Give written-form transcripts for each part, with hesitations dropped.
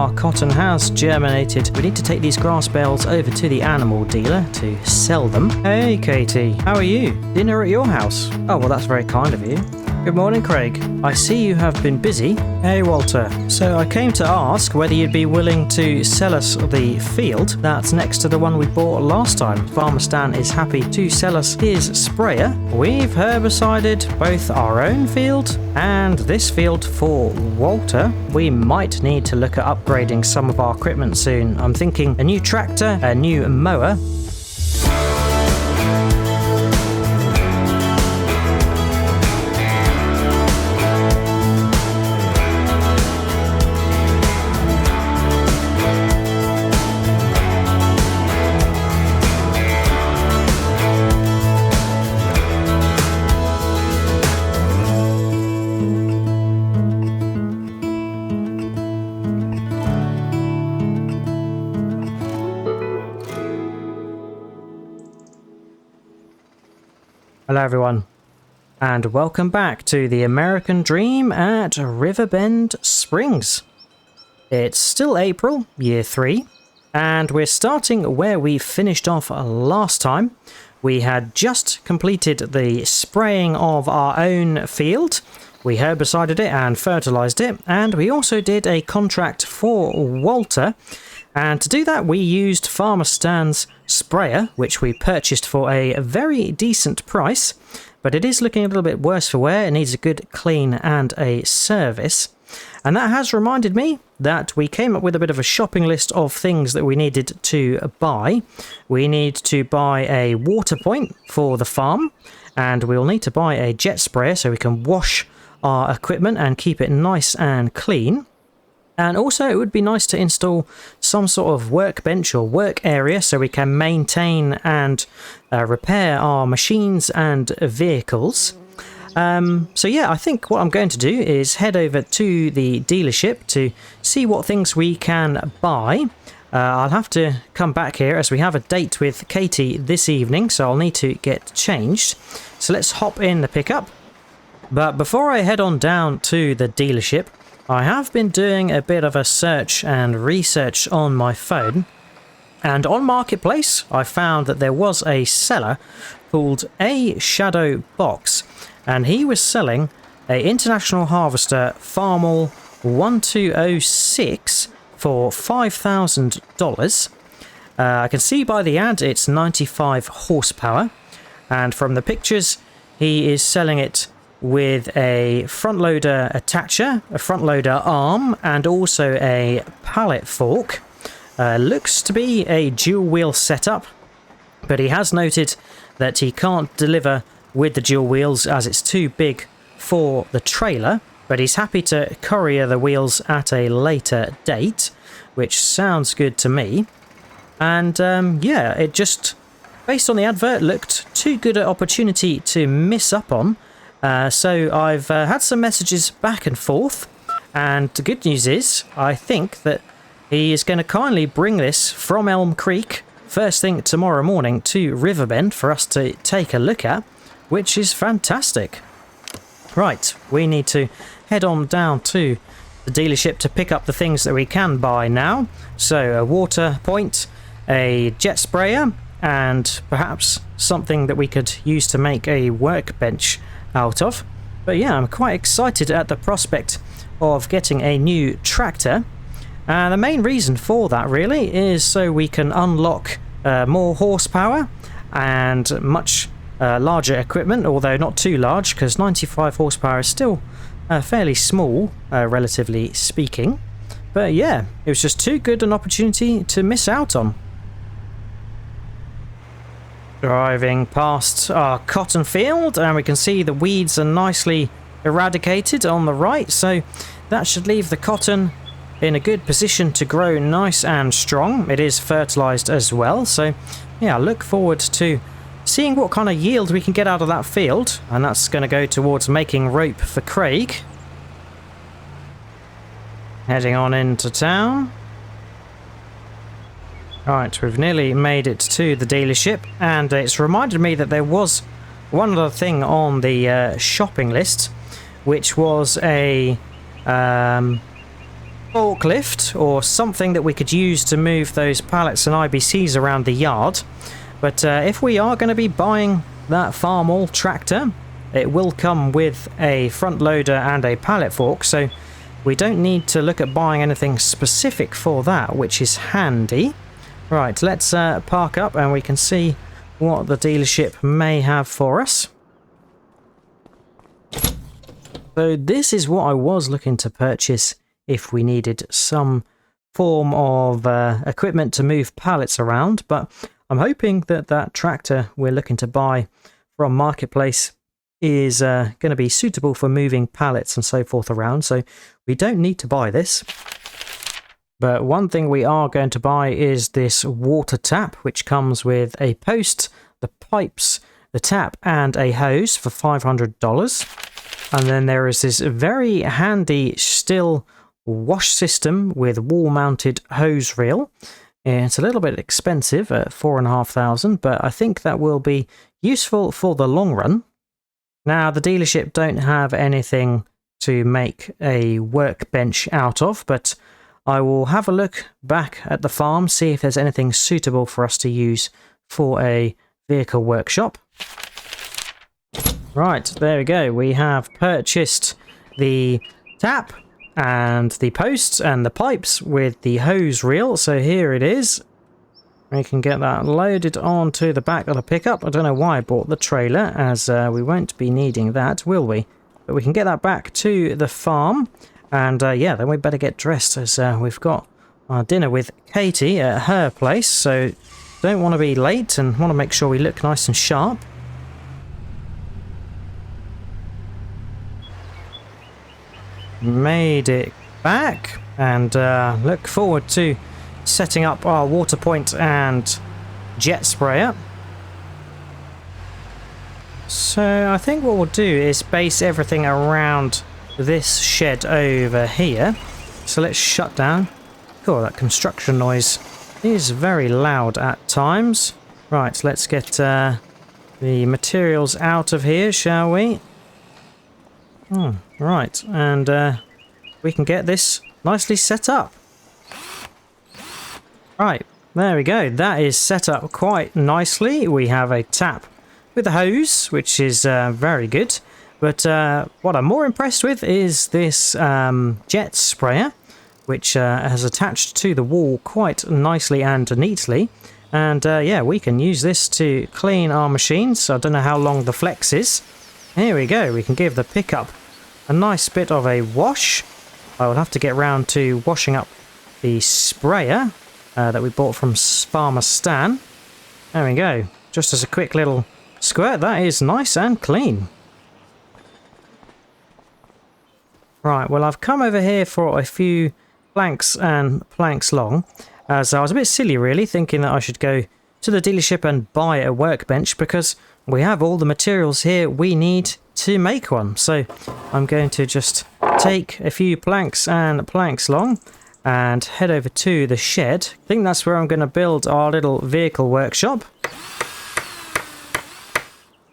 our cotton has germinated. We need to take these grass bales over to the animal dealer to sell them. Hey Katie, how are you? Dinner at your house? Oh, well, that's very kind of you. Good morning, Craig. I see you have been busy. Hey, Walter. So I came to ask whether you'd be willing to sell us the field that's next to the one we bought last time. Farmer Stan is happy to sell us his sprayer. We've herbicided both our own field and this field for Walter. We might need to look at upgrading some of our equipment soon. I'm thinking a new tractor, a new mower. Hello everyone, and welcome back to the American Dream at Riverbend Springs. It's still April, year 3, and we're starting where we finished off last time. We had just completed the spraying of our own field. We herbicided it and fertilized it, and we also did a contract for Walter. And to do that, we used Farmer Stan's sprayer, which we purchased for a very decent price, but it is looking a little bit worse for wear. It needs a good clean and a service. And that has reminded me that we came up with a bit of a shopping list of things that we needed to buy. We need to buy a water point for the farm, and we'll need to buy a jet sprayer so we can wash our equipment and keep it nice and clean. And also it would be nice to install some sort of workbench or work area so we can maintain and repair our machines and vehicles. So yeah, I think what I'm going to do is head over to the dealership to see what things we can buy. I'll have to come back here as we have a date with Katie this evening, so I'll need to get changed. So let's hop in the pickup. But before I head on down to the dealership, I have been doing a bit of a search and research on my phone, and on Marketplace I found that there was a seller called A Shadow Box, and he was selling a International Harvester Farmall 1206 for $5,000. I can see by the ad it's 95 horsepower, and from the pictures he is selling it with a front loader attacher, a front loader arm, and also a pallet fork. Looks to be a dual wheel setup, but he has noted that he can't deliver with the dual wheels as it's too big for the trailer, but he's happy to courier the wheels at a later date, which sounds good to me. And yeah, it just, based on the advert, looked too good an opportunity to miss up on. So I've had some messages back and forth, and the good news is I think that he is going to kindly bring this from Elm Creek first thing tomorrow morning to Riverbend for us to take a look at, which is fantastic. Right, we need to head on down to the dealership to pick up the things that we can buy now. So a water point, a jet sprayer, and perhaps something that we could use to make a workbench out of. But yeah, I'm quite excited at the prospect of getting a new tractor. The main reason for that really is so we can unlock more horsepower and much larger equipment, although not too large, because 95 horsepower is still fairly small, relatively speaking. But yeah, it was just too good an opportunity to miss out on. Driving past our cotton field, and we can see the weeds are nicely eradicated on the right, so that should leave the cotton in a good position to grow nice and strong. It is fertilized as well, so yeah, I look forward to seeing what kind of yield we can get out of that field, and that's going to go towards making rope for Craig. Heading on into town. Right, we've nearly made it to the dealership, and it's reminded me that there was one other thing on the shopping list, which was a forklift or something that we could use to move those pallets and IBCs around the yard. But if we are going to be buying that farm all tractor, it will come with a front loader and a pallet fork, so we don't need to look at buying anything specific for that, which is handy. Right, let's park up and we can see what the dealership may have for us. So this is what I was looking to purchase if we needed some form of equipment to move pallets around, but I'm hoping that that tractor we're looking to buy from Marketplace is going to be suitable for moving pallets and so forth around, so we don't need to buy this. But one thing we are going to buy is this water tap, which comes with a post, the pipes, the tap and a hose for $500. And then there is this very handy still wash system with wall mounted hose reel. It's a little bit expensive at $4,500, but I think that will be useful for the long run. Now, the dealership don't have anything to make a workbench out of, but I will have a look back at the farm, see if there's anything suitable for us to use for a vehicle workshop. Right, there we go. We have purchased the tap and the posts and the pipes with the hose reel, so here it is. We can get that loaded onto the back of the pickup. I don't know why I bought the trailer, as we won't be needing that, will we? But we can get that back to the farm, and yeah, then we better get dressed, as we've got our dinner with Katie at her place, so don't want to be late and want to make sure we look nice and sharp. Made it back, and look forward to setting up our water point and jet sprayer. So I think what we'll do is base everything around this shed over here. So let's shut down. Cool, that construction noise is very loud at times. Right, let's get the materials out of here, shall we? Right, and we can get this nicely set up. Right, there we go. That is set up quite nicely. We have a tap with a hose, which is very good. But what I'm more impressed with is this jet sprayer, which has attached to the wall quite nicely and neatly. And yeah, we can use this to clean our machines. I don't know how long the flex is. Here we go. We can give the pickup a nice bit of a wash. I will have to get round to washing up the sprayer that we bought from Farmer Stan. There we go. Just as a quick little squirt, that is nice and clean. Right, well, I've come over here for a few planks and planks long, as I was a bit silly really, thinking that I should go to the dealership and buy a workbench, because we have all the materials here we need to make one. So I'm going to just take a few planks and planks long and head over to the shed. I think that's where I'm going to build our little vehicle workshop.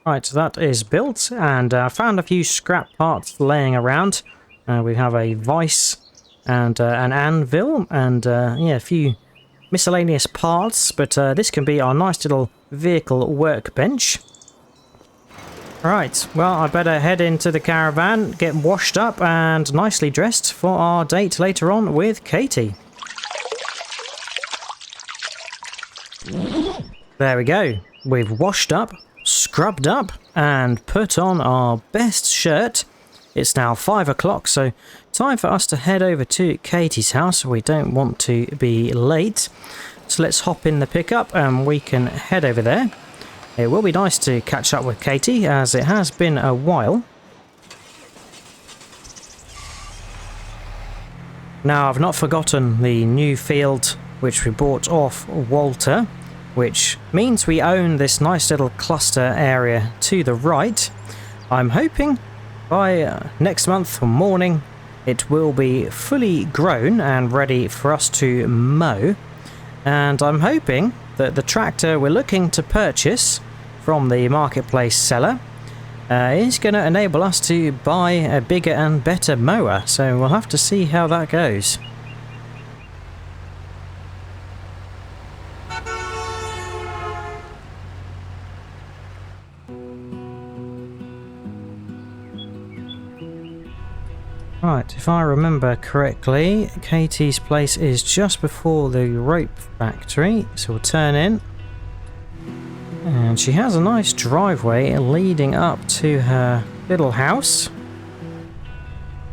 Right, so that is built, and I found a few scrap parts laying around. We have a vice and an anvil and yeah, a few miscellaneous parts, but this can be our nice little vehicle workbench. Right, well, I better head into the caravan, get washed up and nicely dressed for our date later on with Katie. There we go. We've washed up, scrubbed up, and put on our best shirt. It's now 5 o'clock, so time for us to head over to Katie's house. We don't want to be late. So let's hop in the pickup and we can head over there. It will be nice to catch up with Katie, as it has been a while. Now, I've not forgotten the new field which we bought off Walter, which means we own this nice little cluster area to the right. I'm hoping by next month morning it will be fully grown and ready for us to mow. And I'm hoping that the tractor we're looking to purchase from the marketplace seller is going to enable us to buy a bigger and better mower, so we'll have to see how that goes. Right, if I remember correctly, Katie's place is just before the rope factory, so we'll turn in. And she has a nice driveway leading up to her little house.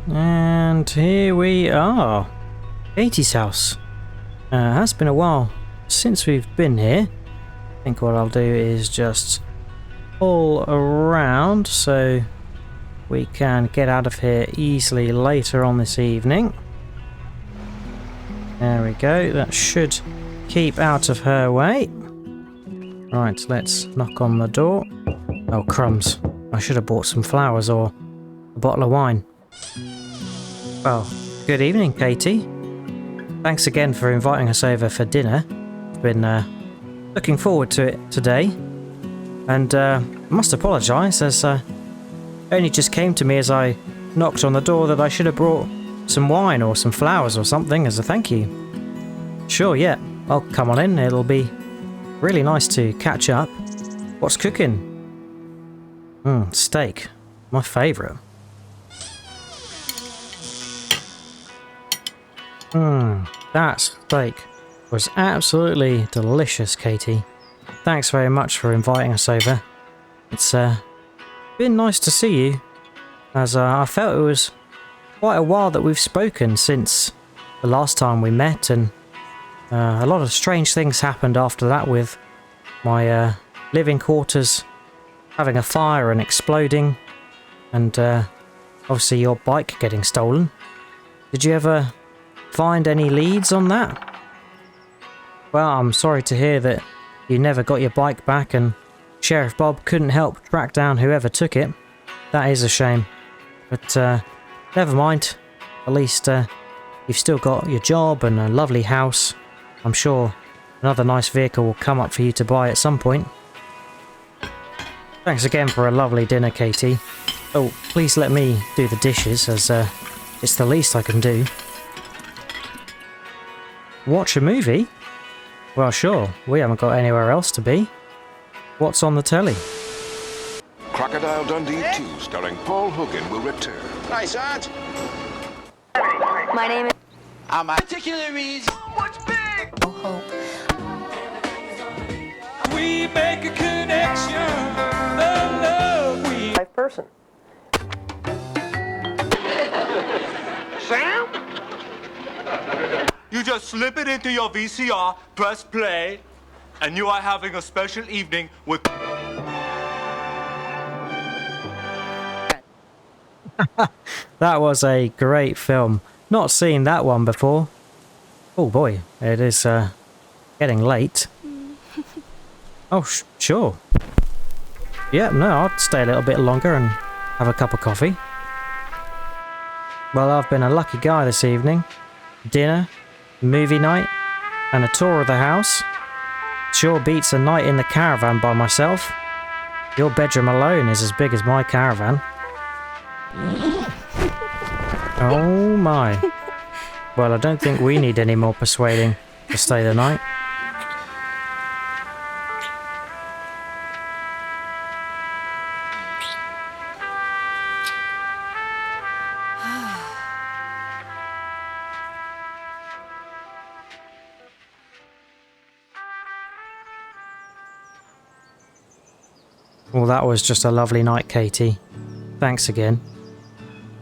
And here we are. Katie's house. Has been a while since we've been here. I think what I'll do is just pull around so we can get out of here easily later on this evening. There we go. That should keep out of her way. Right, let's knock on the door. Oh, crumbs. I should have bought some flowers or a bottle of wine. Well, good evening, Katie. Thanks again for inviting us over for dinner. I've been looking forward to it today. And I must apologise as it only just came to me as I knocked on the door that I should have brought some wine or some flowers or something as a thank you. Sure, yeah. Well, come on in. It'll be really nice to catch up. What's cooking? Steak. My favourite. That steak was absolutely delicious, Katie. Thanks very much for inviting us over. It's been nice to see you, as I felt it was quite a while that we've spoken since the last time we met, and a lot of strange things happened after that with my living quarters having a fire and exploding, and obviously your bike getting stolen. Did you ever find any leads on that? Well, I'm sorry to hear that you never got your bike back and Sheriff Bob couldn't help track down whoever took it. That is a shame. But never mind. At least you've still got your job and a lovely house. I'm sure another nice vehicle will come up for you to buy at some point. Thanks again for a lovely dinner, Katie. Oh, please let me do the dishes, as it's the least I can do. Watch a movie? Well, sure. We haven't got anywhere else to be. What's on the telly? Crocodile Dundee 2, starring Paul Hogan, will return. Hi, Sarge. My name is... My particular reason. What's big? Hope. We make a connection. The love we... Live person. Sam? You just slip it into your VCR, press play, and you are having a special evening with... That was a great film. Not seen that one before. Oh boy, it is getting late. Oh, sure. Yeah, no, I'd stay a little bit longer and have a cup of coffee. Well, I've been a lucky guy this evening. Dinner, movie night, and a tour of the house. Sure beats a night in the caravan by myself. Your bedroom alone is as big as my caravan. Oh my. Well, I don't think we need any more persuading to stay the night. Well, that was just a lovely night, Katie. Thanks again.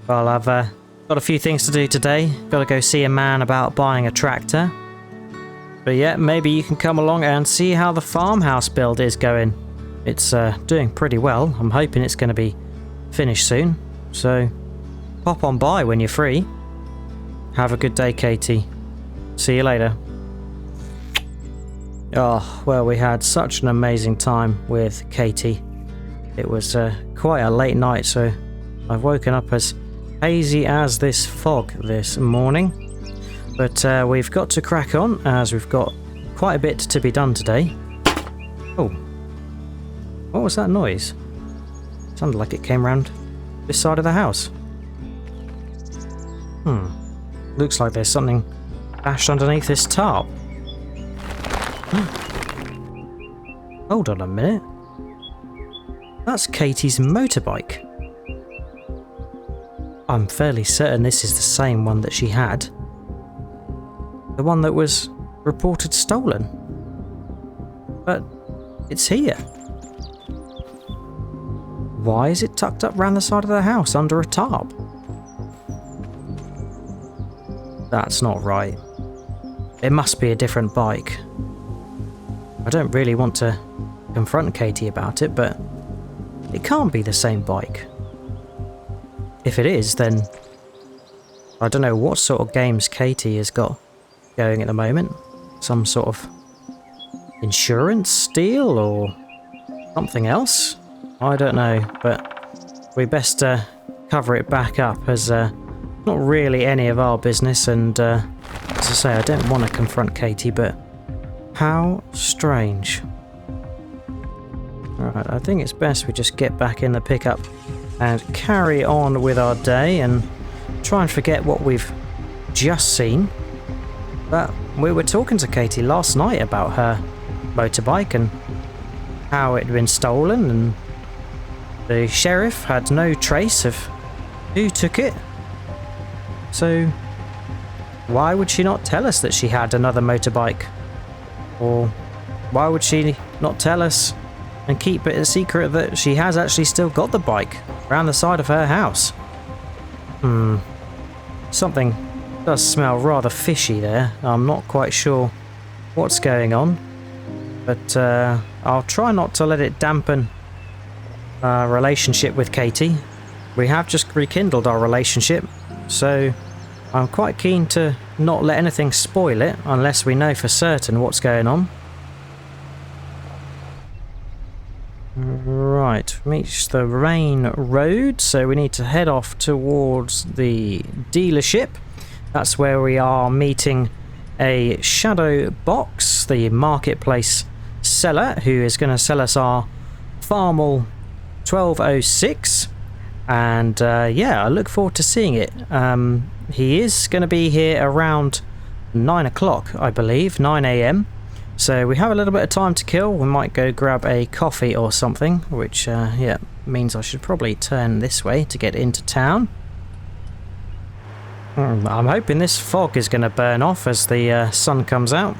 Well, I've got a few things to do today. Got to go see a man about buying a tractor. But yeah, maybe you can come along and see how the farmhouse build is going. It's doing pretty well. I'm hoping it's going to be finished soon. So pop on by when you're free. Have a good day, Katie. See you later. Oh, well, we had such an amazing time with Katie. It was quite a late night, so I've woken up as hazy as this fog this morning. But we've got to crack on, as we've got quite a bit to be done today. Oh, what was that noise? Sounded like it came round this side of the house. Looks like there's something bashed underneath this tarp. Hold on a minute. That's Katie's motorbike. I'm fairly certain this is the same one that she had. The one that was reported stolen. But it's here. Why is it tucked up round the side of the house under a tarp? That's not right. It must be a different bike. I don't really want to confront Katie about it, but it can't be the same bike. If it is, then I don't know what sort of games Katie has got going at the moment. Some sort of insurance deal or something else? I don't know, but we best cover it back up as not really any of our business, and as I say, I don't want to confront Katie, but how strange. Alright, I think it's best we just get back in the pickup and carry on with our day and try and forget what we've just seen. But we were talking to Katie last night about her motorbike and how it had been stolen, and the sheriff had no trace of who took it. So why would she not tell us that she had another motorbike? Or why would she not tell us and keep it a secret that she has actually still got the bike around the side of her house? Something does smell rather fishy there. I'm not quite sure what's going on, but I'll try not to let it dampen our relationship with Katie. We have just rekindled our relationship, so I'm quite keen to not let anything spoil it unless we know for certain what's going on. Right, reached the main road, so we need to head off towards the dealership. That's where we are meeting a shadow box, the marketplace seller, who is going to sell us our Farmall 1206. And yeah, I look forward to seeing it. He is going to be here around 9 o'clock, I believe, 9 AM. So we have a little bit of time to kill. We might go grab a coffee or something, which yeah, means I should probably turn this way to get into town. I'm hoping this fog is going to burn off as the sun comes out.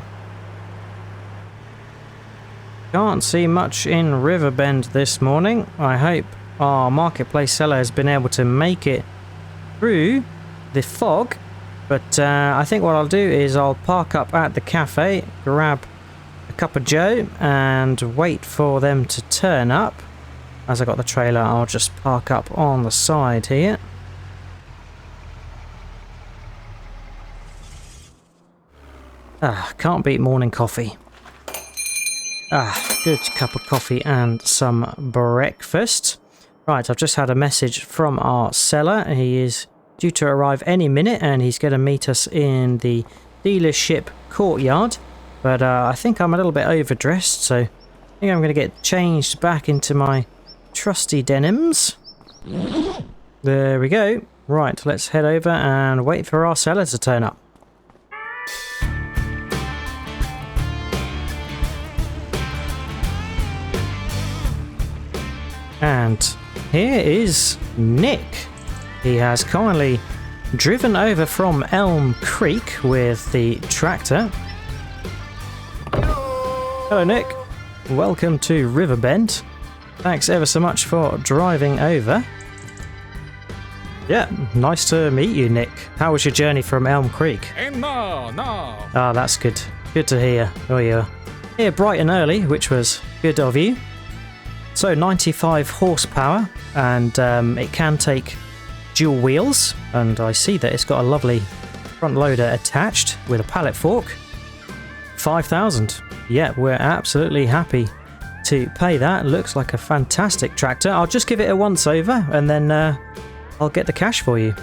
Can't see much in Riverbend this morning. I hope our marketplace seller has been able to make it through the fog. But I think what I'll do is I'll park up at the cafe, grab a cup of joe and wait for them to turn up. As I got the trailer, I'll just park up on the side here. Can't beat morning coffee. Good cup of coffee and some breakfast. Right, I've just had a message from our seller. He is due to arrive any minute and he's going to meet us in the dealership courtyard. But I think I'm a little bit overdressed, so I think I'm going to get changed back into my trusty denims. There we go. Right, let's head over and wait for our seller to turn up. And here is Nick. He has kindly driven over from Elm Creek with the tractor. Hello Nick, welcome to Riverbend. Thanks ever so much for driving over. Yeah, nice to meet you Nick. How was your journey from Elm Creek? No. Ah, that's good. Good to hear. Oh, you're here bright and early, which was good of you. So 95 horsepower, and it can take dual wheels, and I see that it's got a lovely front loader attached with a pallet fork. 5,000. Yeah, we're absolutely happy to pay that. Looks like a fantastic tractor. I'll just give it a once over and then I'll get the cash for you.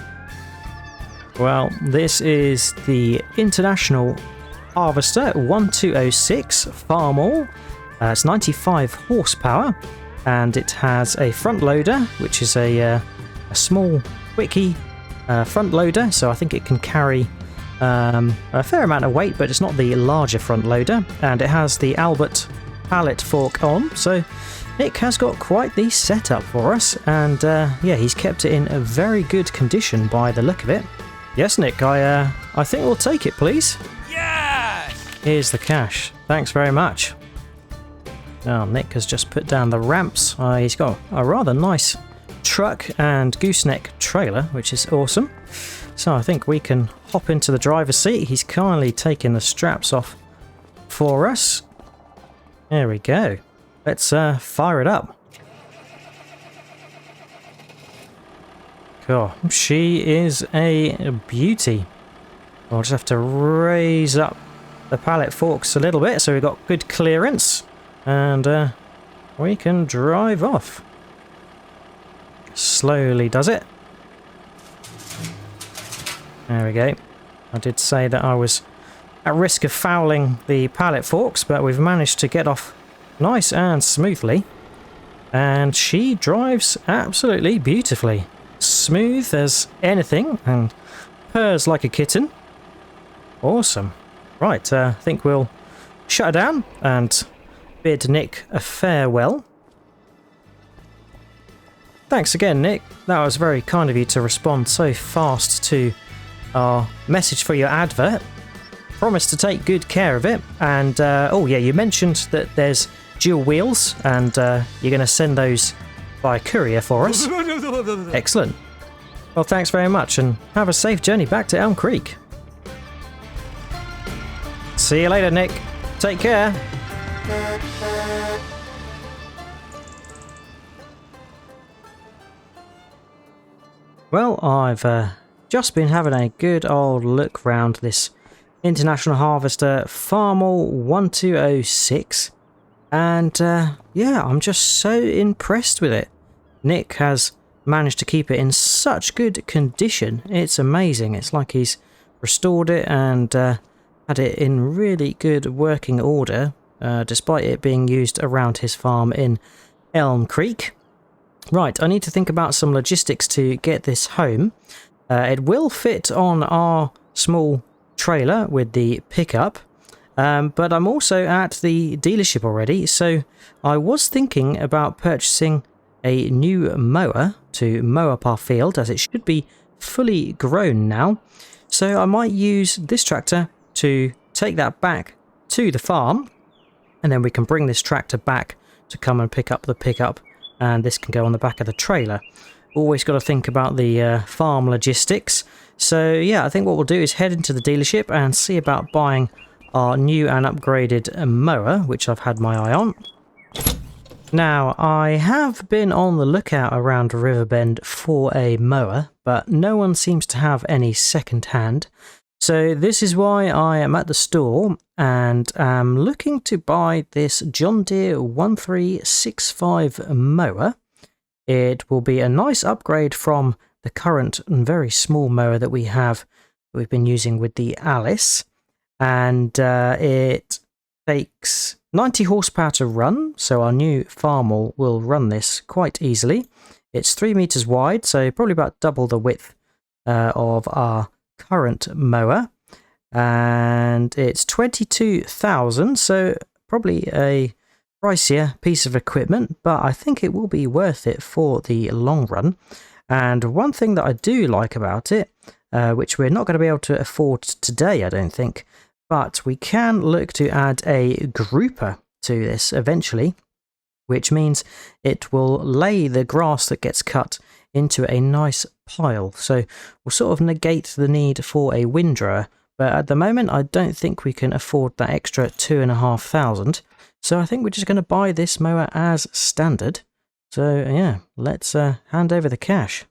Well, this is the International Harvester 1206 Farmall. It's 95 horsepower and it has a front loader, which is a small, quickie front loader, so I think it can carry a fair amount of weight, but it's not the larger front loader, and it has the Albert pallet fork on, so Nick has got quite the setup for us, and yeah, he's kept it in a very good condition by the look of it. Yes, Nick, I think we'll take it, please. Yes! Here's the cash. Thanks very much. Now, Nick has just put down the ramps. He's got a rather nice truck and gooseneck trailer, which is awesome. So I think we can hop into the driver's seat. He's kindly taken the straps off for us. There we go. Let's fire it up. Cool. She is a beauty. I'll just have to raise up the pallet forks a little bit so we've got good clearance, and we can drive off. Slowly does it. There we go. I did say that I was at risk of fouling the pallet forks, but we've managed to get off nice and smoothly, and she drives absolutely beautifully, smooth as anything and purrs like a kitten. Awesome. Right, I think we'll shut her down and bid Nick a farewell. Thanks again, Nick. That was very kind of you to respond so fast to our message for your advert. Promise to take good care of it, and oh yeah, you mentioned that there's dual wheels, and you're going to send those by courier for us. Excellent. Well, thanks very much, and have a safe journey back to Elm Creek. See you later, Nick. Take care. Well, I've just been having a good old look round this International Harvester Farmall 1206, and yeah, I'm just so impressed with it. Nick has managed to keep it in such good condition. It's amazing. It's like he's restored it and had it in really good working order, despite it being used around his farm in Elm Creek. Right, I need to think about some logistics to get this home. It will fit on our small trailer with the pickup, but I'm also at the dealership already, so I was thinking about purchasing a new mower to mow up our field, as it should be fully grown now. So I might use this tractor to take that back to the farm, and then we can bring this tractor back to come and pick up the pickup, and this can go on the back of the trailer. Always got to think about the farm logistics. So yeah, I think what we'll do is head into the dealership and see about buying our new and upgraded mower, which I've had my eye on. Now, I have been on the lookout around Riverbend for a mower, but no one seems to have any second hand. So this is why I am at the store and am looking to buy this John Deere 1365 mower. It will be a nice upgrade from the current and very small mower that we've been using with the Alice, and it takes 90 horsepower to run, so our new Farmall will run this quite easily. It's 3 meters wide, so probably about double the width of our current mower, and it's 22,000, so probably a pricier piece of equipment, but I think it will be worth it for the long run. And one thing that I do like about it, which we're not going to be able to afford today, I don't think, but we can look to add a grouper to this eventually, which means it will lay the grass that gets cut into a nice pile. So we'll sort of negate the need for a windrower, but at the moment I don't think we can afford that extra 2,500. So I think we're just going to buy this mower as standard. So yeah, let's hand over the cash.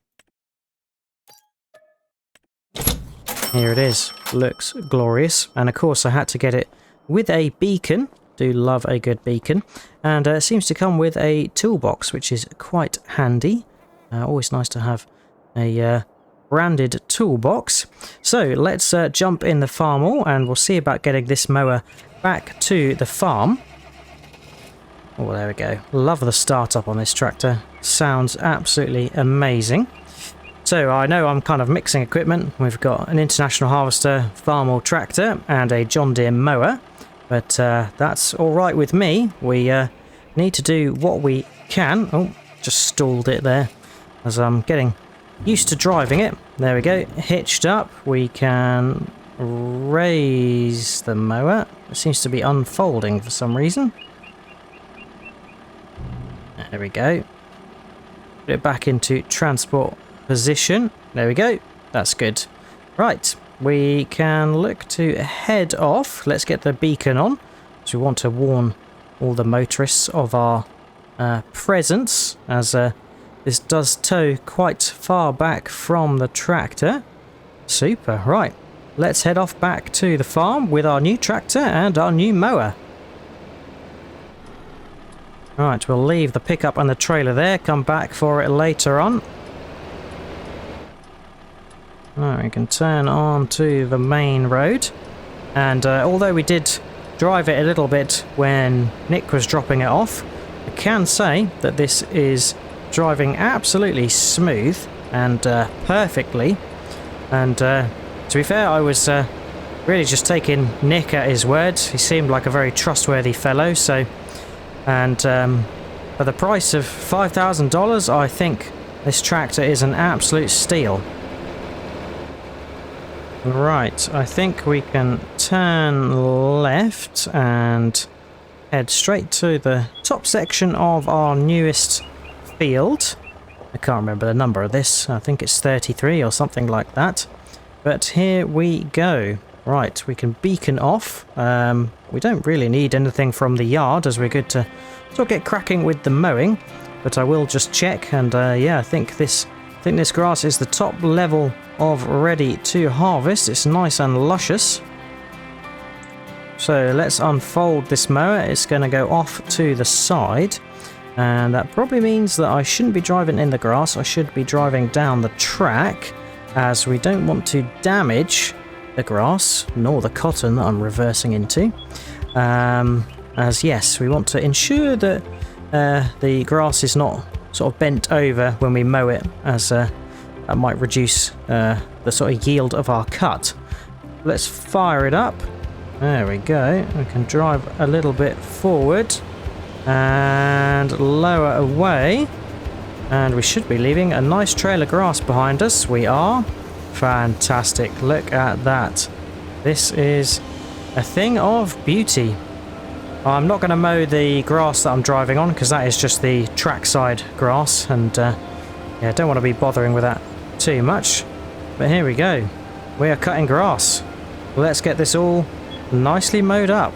Here it is. Looks glorious. And of course I had to get it with a beacon. Do love a good beacon. And it seems to come with a toolbox, which is quite handy. Always nice to have a branded toolbox. So let's jump in the Farmall and we'll see about getting this mower back to the farm. Oh, there we go. Love the startup on this tractor. Sounds absolutely amazing. So I know I'm kind of mixing equipment. We've got an International Harvester Farmall tractor and a John Deere mower, but that's all right with me. We need to do what we can... Oh, just stalled it there as I'm getting used to driving it. There we go. Hitched up. We can raise the mower. It seems to be unfolding for some reason. There we go. Put it back into transport position. There we go. That's good. Right. We can look to head off. Let's get the beacon on. So we want to warn all the motorists of our presence, as this does tow quite far back from the tractor. Super. Right. Let's head off back to the farm with our new tractor and our new mower. Right, we'll leave the pickup and the trailer there, come back for it later on. Right, we can turn on to the main road. And although we did drive it a little bit when Nick was dropping it off, I can say that this is driving absolutely smooth and perfectly. And to be fair, I was really just taking Nick at his word. He seemed like a very trustworthy fellow, so... And for the price of $5,000, I think this tractor is an absolute steal. Right, I think we can turn left and head straight to the top section of our newest field. I can't remember the number of this. I think it's 33 or something like that. But here we go. Right, we can beacon off. We don't really need anything from the yard, as we're good to sort of get cracking with the mowing. But I will just check, and yeah, I think this grass is the top level of ready to harvest. It's nice and luscious. So let's unfold this mower. It's going to go off to the side, and that probably means that I shouldn't be driving in the grass. I should be driving down the track, as we don't want to damage the grass nor the cotton that I'm reversing into, as yes, we want to ensure that the grass is not sort of bent over when we mow it, as that might reduce the sort of yield of our cut. Let's fire it up. There we go. We can drive a little bit forward and lower away, and we should be leaving a nice trail of grass behind us. We are. Fantastic. Look at that. This is a thing of beauty. I'm not going to mow the grass that I'm driving on, because that is just the trackside grass, and yeah, don't want to be bothering with that too much. But here we go. We are cutting grass. Let's get this all nicely mowed up.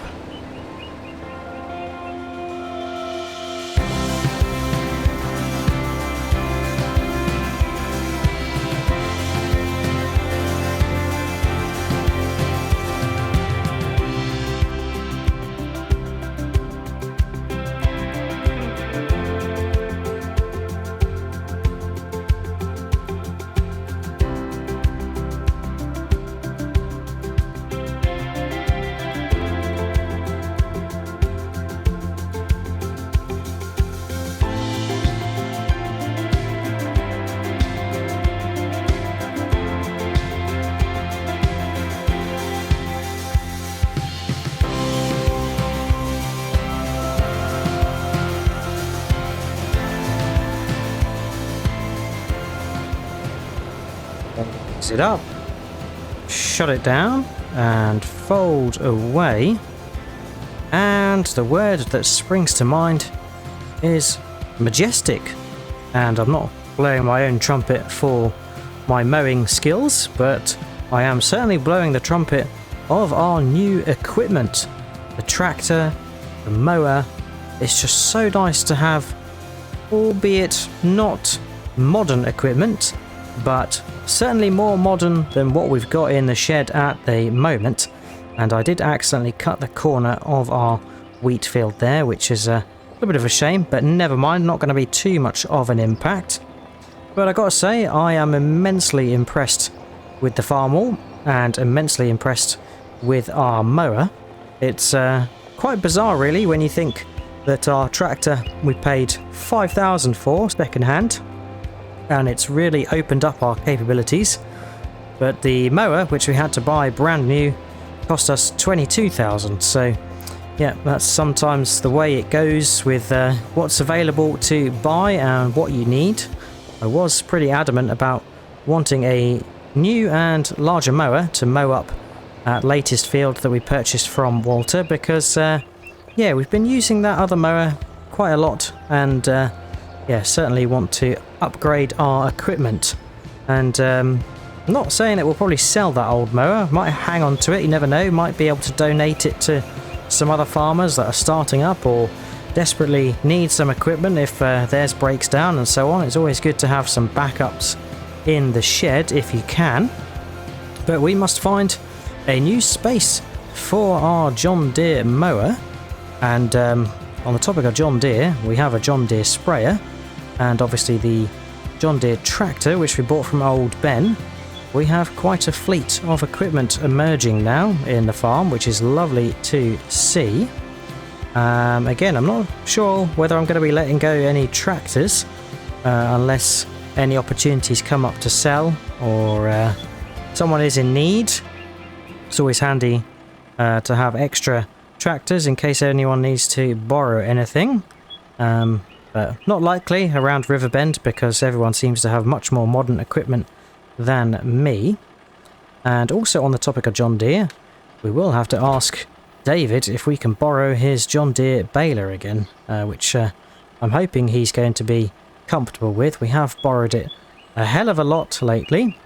Ease it up, shut it down, and fold away. And the word that springs to mind is majestic. And I'm not blowing my own trumpet for my mowing skills, but I am certainly blowing the trumpet of our new equipment. The tractor, the mower. It's just so nice to have, albeit not modern equipment, but certainly more modern than what we've got in the shed at the moment. And I did accidentally cut the corner of our wheat field there, which is a little bit of a shame, but never mind, not going to be too much of an impact. But I gotta say, I am immensely impressed with the farm wall, and immensely impressed with our mower. It's quite bizarre really, when you think that our tractor we paid $5,000 for second hand, and it's really opened up our capabilities. But the mower, which we had to buy brand new, cost us $22,000. So Yeah, that's sometimes the way it goes with what's available to buy and what you need. I was pretty adamant about wanting a new and larger mower to mow up that latest field that we purchased from Walter, because yeah, we've been using that other mower quite a lot, and yeah, certainly want to upgrade our equipment. And I'm not saying that we'll probably sell that old mower, might hang on to it, you never know, might be able to donate it to some other farmers that are starting up or desperately need some equipment if theirs breaks down and so on. It's always good to have some backups in the shed if you can. But we must find a new space for our John Deere mower. And on the topic of John Deere, we have a John Deere sprayer and obviously the John Deere tractor, which we bought from old Ben. We have quite a fleet of equipment emerging now in the farm, which is lovely to see. Again, I'm not sure whether I'm going to be letting go any tractors unless any opportunities come up to sell or someone is in need. It's always handy to have extra tractors in case anyone needs to borrow anything. But not likely around Riverbend because everyone seems to have much more modern equipment than me. And also on the topic of John Deere, we will have to ask David if we can borrow his John Deere baler again, which I'm hoping he's going to be comfortable with. We have borrowed it a hell of a lot lately.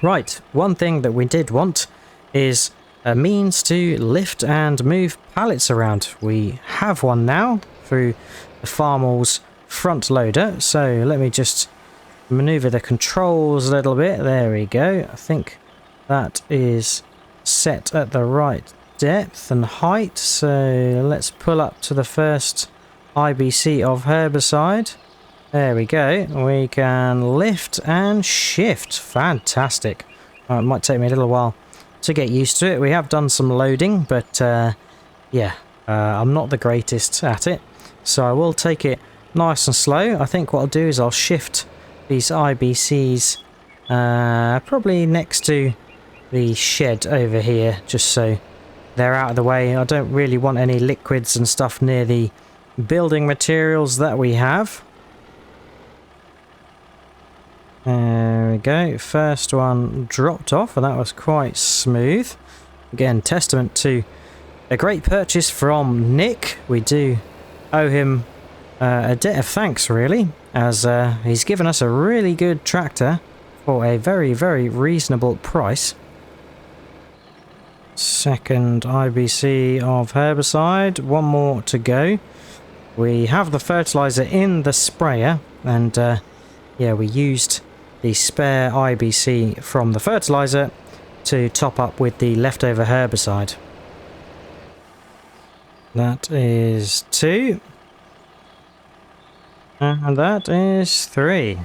Right, one thing that we did want is a means to lift and move pallets around. We have one now through the Farmall's front loader, so let me just maneuver the controls a little bit. There we go. I think that is set at the right depth and height, so let's pull up to the first IBC of herbicide. There we go. We can lift and shift. Fantastic. It might take me a little while to get used to it. We have done some loading, but yeah, I'm not the greatest at it, so I will take it nice and slow. I think what I'll do is I'll shift these IBCs probably next to the shed over here, just so they're out of the way. I don't really want any liquids and stuff near the building materials that we have. There we go. First one dropped off, and that was quite smooth. Again, testament to a great purchase from Nick. We do owe him a debt of thanks, really, as he's given us a really good tractor for a very, very reasonable price. Second IBC of herbicide, one more to go. We have the fertilizer in the sprayer, and yeah, we used the spare IBC from the fertilizer to top up with the leftover herbicide. That is 2. And that is 3.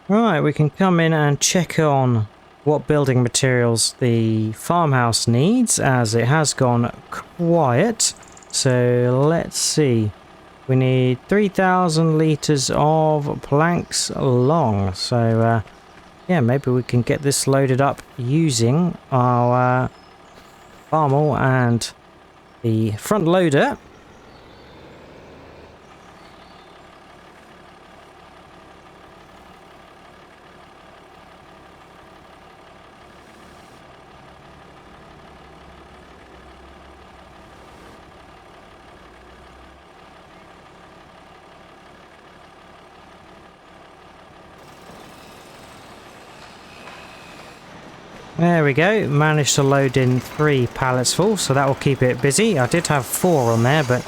Right, we can come in and check on what building materials the farmhouse needs, as it has gone quiet. So let's see. We need 3,000 litres of planks long. So yeah, maybe we can get this loaded up using our Farmall and the front loader. There we go, managed to load in 3 pallets full, so that will keep it busy. I did have 4 on there, but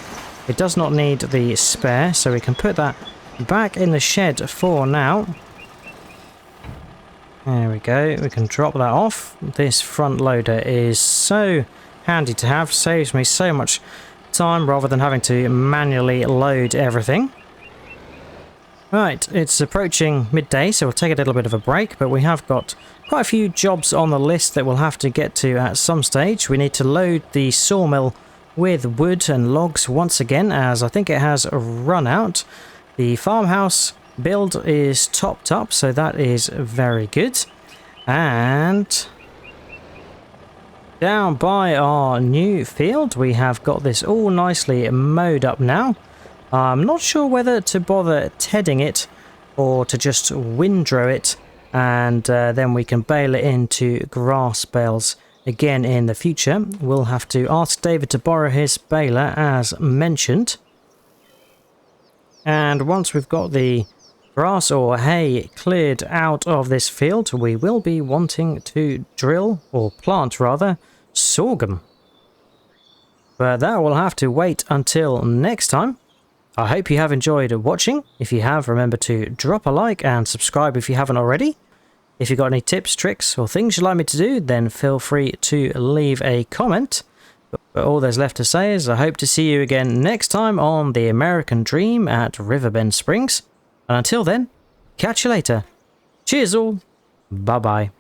it does not need the spare, so we can put that back in the shed for now. There we go, we can drop that off. This front loader is so handy to have, saves me so much time rather than having to manually load everything. Right, it's approaching midday, so we'll take a little bit of a break, but we have got quite a few jobs on the list that we'll have to get to at some stage. We need to load the sawmill with wood and logs once again, as I think it has run out. The farmhouse build is topped up, so that is very good. And down by our new field. We have got this all nicely mowed up now. I'm not sure whether to bother tedding it or to just windrow it, and then we can bale it into grass bales again in the future. We'll have to ask David to borrow his baler as mentioned. And once we've got the grass or hay cleared out of this field, we will be wanting to drill, or plant rather, sorghum. But that will have to wait until next time. I hope you have enjoyed watching. If you have, remember to drop a like and subscribe if you haven't already. If you've got any tips, tricks, or things you'd like me to do, then feel free to leave a comment. But all there's left to say is I hope to see you again next time on the American Dream at Riverbend Springs. And until then, catch you later. Cheers all. Bye bye.